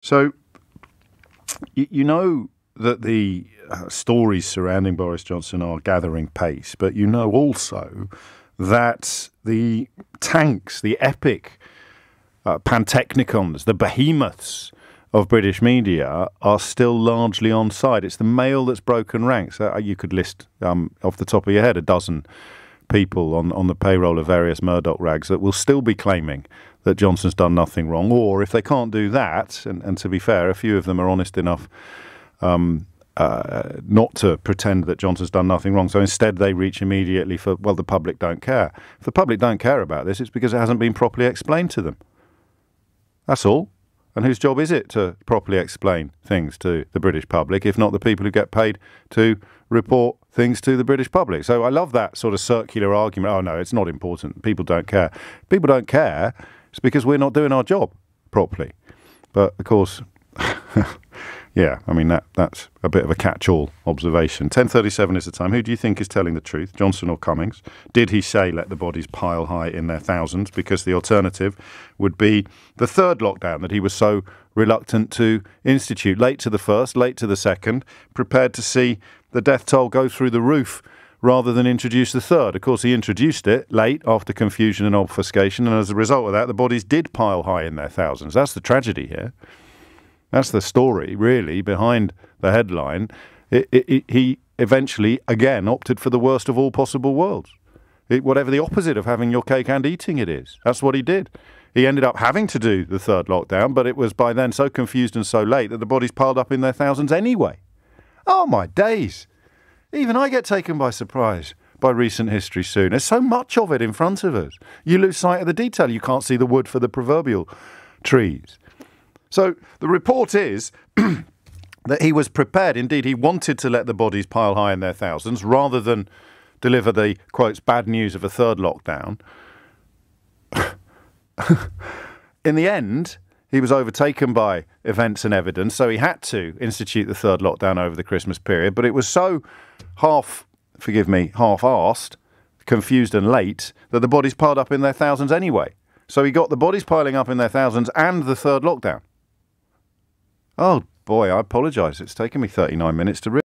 So, you know that the stories surrounding Boris Johnson are gathering pace, but you know also that the tanks, the epic pantechnicons, the behemoths of British media are still largely on side. It's the Mail that's broken ranks. You could list off the top of your head a dozen people on the payroll of various Murdoch rags that will still be claiming that Johnson's done nothing wrong. Or if they can't do that, and to be fair, a few of them are honest enough not to pretend that Johnson's done nothing wrong. So instead they reach immediately for, well, the public don't care. If the public don't care about this, it's because it hasn't been properly explained to them. That's all. And whose job is it to properly explain things to the British public, if not the people who get paid to report things to the British public? So I love that sort of circular argument. Oh, no, it's not important. People don't care. People don't care. It's because we're not doing our job properly. But, of course, yeah, I mean, that's a bit of a catch-all observation. 10:37 is the time. Who do you think is telling the truth, Johnson or Cummings? Did he say let the bodies pile high in their thousands? Because the alternative would be the third lockdown that he was so reluctant to institute. Late to the first, late to the second, prepared to see the death toll go through the roof rather than introduce the third. Of course, he introduced it late after confusion and obfuscation, and as a result of that, the bodies did pile high in their thousands. That's the tragedy here. That's the story, really, behind the headline. He eventually, again, opted for the worst of all possible worlds. Whatever the opposite of having your cake and eating it is. That's what he did. He ended up having to do the third lockdown, but it was by then so confused and so late that the bodies piled up in their thousands anyway. Oh, my days. Even I get taken by surprise by recent history soon. There's so much of it in front of us. You lose sight of the detail. You can't see the wood for the proverbial trees. So the report is that he was prepared. Indeed, he wanted to let the bodies pile high in their thousands rather than deliver the, quotes, bad news of a third lockdown. In the end, he was overtaken by events and evidence, so he had to institute the third lockdown over the Christmas period. But it was so half-arsed, confused and late, that the bodies piled up in their thousands anyway. So he got the bodies piling up in their thousands and the third lockdown. Oh, boy, I apologise. It's taken me 39 minutes to read.